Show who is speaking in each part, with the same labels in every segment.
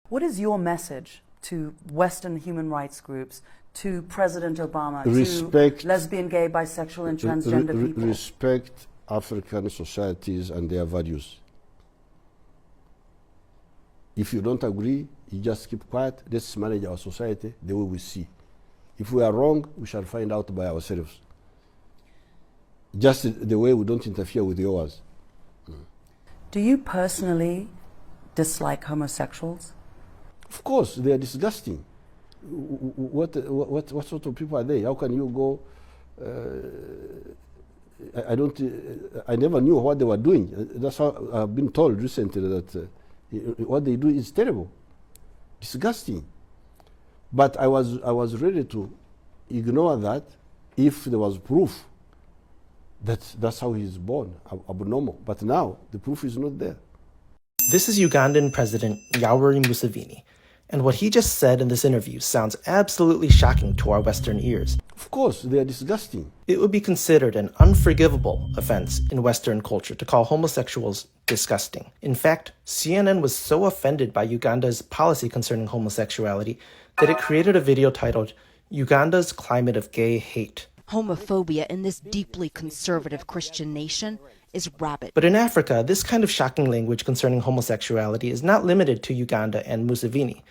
Speaker 1: What is your message to Western human rights groups, to President Obama, to lesbian, gay, bisexual, and transgender people?
Speaker 2: Respect African societies and their values. If you don't agree, you just keep quiet. Let's manage our society the way we see. If we are wrong, we shall find out by ourselves. Just the way we don't interfere with yours.
Speaker 1: Do you personally dislike homosexuals?
Speaker 2: Of course, they are disgusting. What sort of people are they? How can you go? I never knew what they were doing. That's how I've been told recently that what they do is terrible, disgusting. But I was ready to ignore that if there was proof that that's how he's born, abnormal. But now the proof is not there.
Speaker 3: This is Ugandan President Yoweri Museveni, and what he just said in this interview sounds absolutely shocking to our Western ears.
Speaker 2: Of course, they are disgusting.
Speaker 3: It would be considered an unforgivable offense in Western culture to call homosexuals disgusting. In fact, CNN was so offended by Uganda's policy concerning homosexuality that it created a video titled, "Uganda's Climate of Gay Hate."
Speaker 4: Homophobia in this deeply conservative Christian nation is rabid.
Speaker 3: But in Africa, this kind of shocking language concerning homosexuality is not limited to Uganda and Museveni.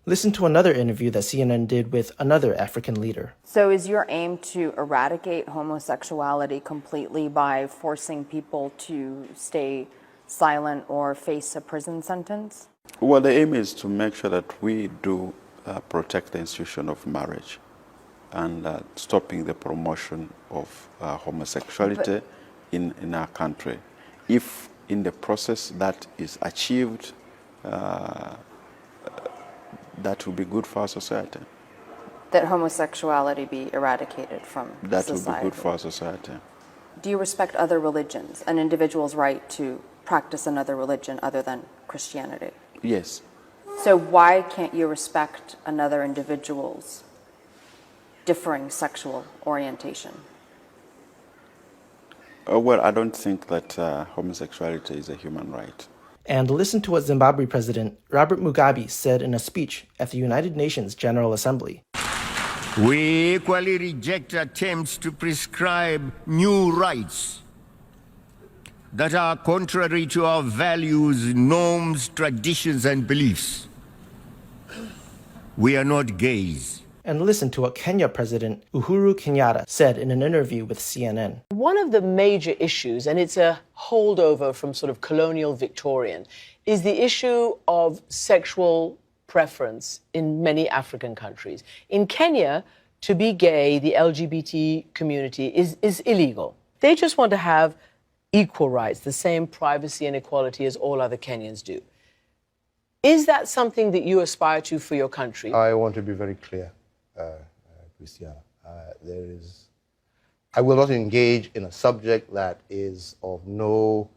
Speaker 3: Listen to another interview that CNN did with another African leader.
Speaker 5: So is your aim to eradicate homosexuality completely by forcing people to stay silent or face a prison sentence?
Speaker 6: Well, the aim is to make sure that we do protect the institution of marriage and stopping the promotion of homosexuality in our country. If in the process that is achieved, that will be good for our society.
Speaker 5: That homosexuality be eradicated from society?
Speaker 6: That will be good for our society.
Speaker 5: Do you respect other religions, an individual's right to practice another religion other than Christianity?
Speaker 6: Yes.
Speaker 5: So why can't you respect another individual's differing sexual orientation?
Speaker 6: Well, I don't think that homosexuality is a human right.
Speaker 3: And listen to what Zimbabwe President Robert Mugabe said in a speech at the United Nations General Assembly.
Speaker 7: We equally reject attempts to prescribe new rights that are contrary to our values, norms, traditions, and beliefs. We are not gays.
Speaker 3: And listen to what Kenya President Uhuru Kenyatta said in an interview with CNN.
Speaker 8: One of the major issues, and it's a holdover from sort of colonial Victorian, is the issue of sexual preference in many African countries. In Kenya, to be gay, the LGBT community is illegal. They just want to have equal rights, the same privacy and equality as all other Kenyans do. Is that something that you aspire to for your country?
Speaker 9: I want to be very clear. Christiana, I will not engage in a subject that is of no,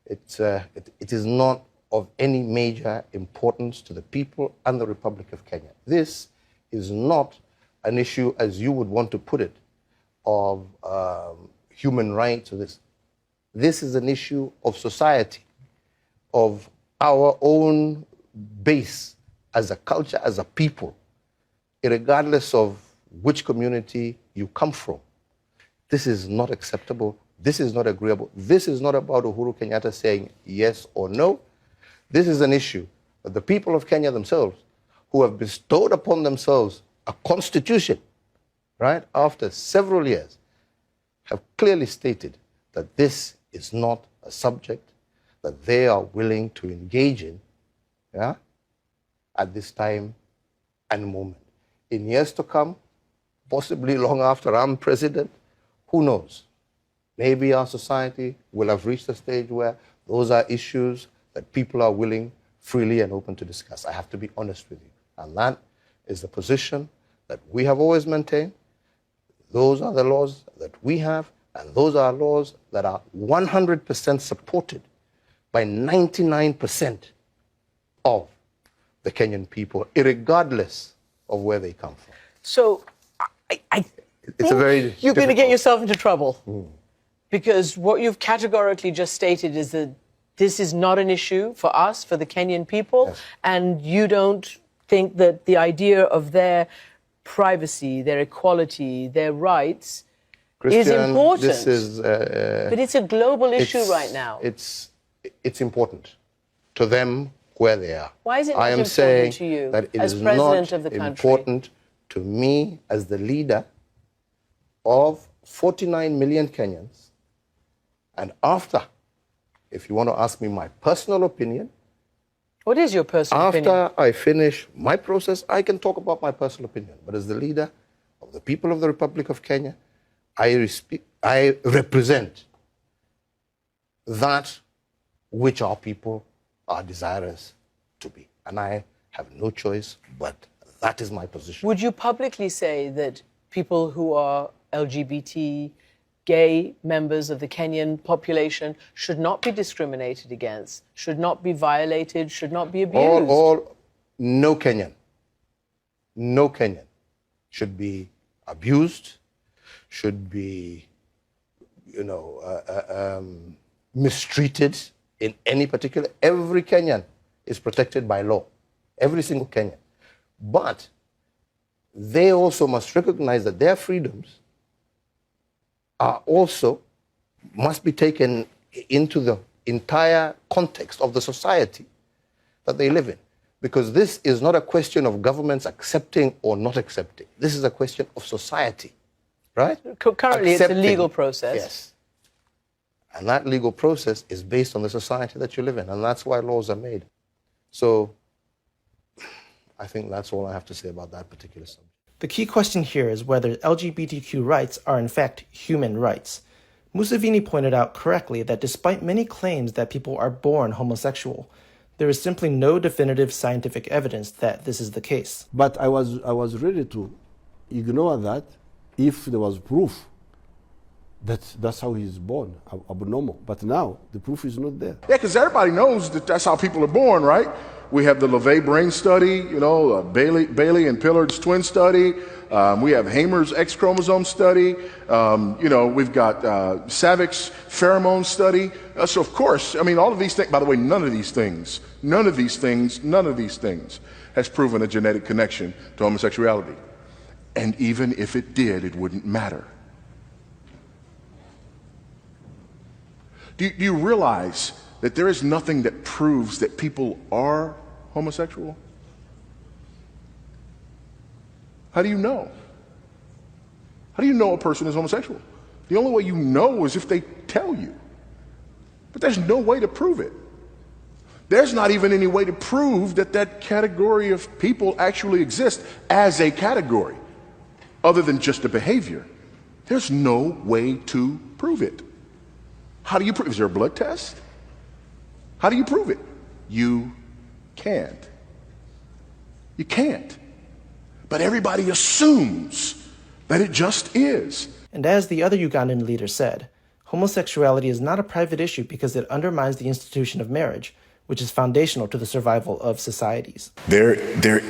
Speaker 9: it is not of any major importance to the people and the Republic of Kenya. This is not an issue, as you would want to put it, of human rights or this. This is an issue of society, of our own base as a culture, as a people, regardless of which community you come from. This is not acceptable. This is not agreeable. This is not about Uhuru Kenyatta saying yes or no. This is an issue that the people of Kenya themselves, who have bestowed upon themselves a constitution, right, after several years, have clearly stated that this is not a subject that they are willing to engage in, yeah, at this time and moment. In years to come, possibly long after I'm president, who knows? Maybe our society will have reached a stage where those are issues that people are willing, freely and open to discuss. I have to be honest with you. And that is the position that we have always maintained. Those are the laws that we have, and those are laws that are 100% supported by 99% of the Kenyan people, irregardless of where they come from.
Speaker 8: So
Speaker 9: it's a very
Speaker 8: you're going to get yourself into trouble because what you've categorically just stated is that this is not an issue for us, for the Kenyan people,
Speaker 9: Yes.
Speaker 8: and you don't think that the idea of their privacy, their equality, their rights is important.
Speaker 9: This is,
Speaker 8: but it's a global issue right now.
Speaker 9: It's important to them where they are.
Speaker 8: Why is it not
Speaker 9: I am
Speaker 8: important
Speaker 9: saying
Speaker 8: to you
Speaker 9: that it
Speaker 8: as
Speaker 9: is
Speaker 8: president
Speaker 9: not
Speaker 8: of the country?
Speaker 9: important to me as the leader of 49 million Kenyans. And after, if you want to ask me my personal opinion,
Speaker 8: What is your personal opinion?
Speaker 9: after I finish my process, I can talk about my personal opinion. But as the leader of the people of the Republic of Kenya, I represent that which our people are desirous to be. And I have no choice, but that is my position.
Speaker 8: Would you publicly say that people who are LGBT, gay members of the Kenyan population should not be discriminated against, should not be violated, should not be abused?
Speaker 9: No Kenyan should be abused, should be, mistreated in any particular. Every Kenyan is protected by law, every single Kenyan. But they also must recognize that their freedoms are also must be taken into the entire context of the society that they live in. Because this is not a question of governments accepting or not accepting. This is a question of society, right?
Speaker 8: Currently, it's a legal process.
Speaker 9: Yes. And that legal process is based on the society that you live in, and that's why laws are made. So I think that's all I have to say about that particular subject.
Speaker 3: The key question here is whether LGBTQ rights are in fact human rights. Museveni pointed out correctly that despite many claims that people are born homosexual, there is simply no definitive scientific evidence that this is the case.
Speaker 2: But I was ready to ignore that if there was proof that that's how he's born, abnormal. But now the proof is not there.
Speaker 10: Yeah, because everybody knows that that's how people are born, right? We have the LeVay brain study, Bailey and Pillard's twin study. We have Hamer's X chromosome study. We've got Savik's pheromone study. So of course, all of these things, by the way, none of these things has proven a genetic connection to homosexuality. And even if it did, it wouldn't matter. Do you realize that there is nothing that proves that people are homosexual? How do you know? How do you know a person is homosexual? The only way you know is if they tell you. But there's no way to prove it. There's not even any way to prove that that category of people actually exists as a category, other than just a behavior. There's no way to prove it. How do you prove? Is there a blood test? How do you prove it? You can't. You can't. But everybody assumes that it just is.
Speaker 3: And as the other Ugandan leader said, homosexuality is not a private issue because it undermines the institution of marriage, which is foundational to the survival of societies.
Speaker 11: There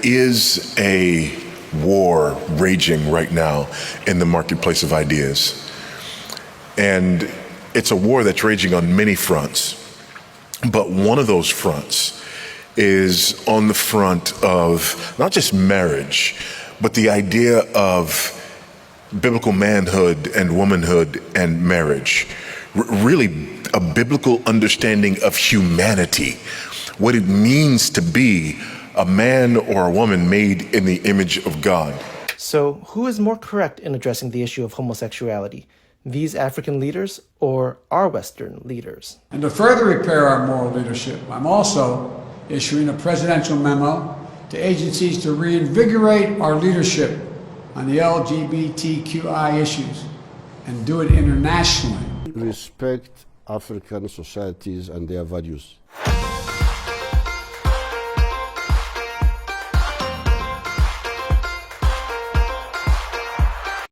Speaker 11: is a war raging right now in the marketplace of ideas. And it's a war that's raging on many fronts. But one of those fronts is on the front of not just marriage, but the idea of biblical manhood and womanhood and marriage. Really a biblical understanding of humanity, what it means to be a man or a woman made in the image of God.
Speaker 3: So who is more correct in addressing the issue of homosexuality? These African leaders or our Western leaders?
Speaker 12: And to further repair our moral leadership, I'm also issuing a presidential memo to agencies to reinvigorate our leadership on the LGBTQI issues and do it internationally.
Speaker 2: Respect African societies and their values.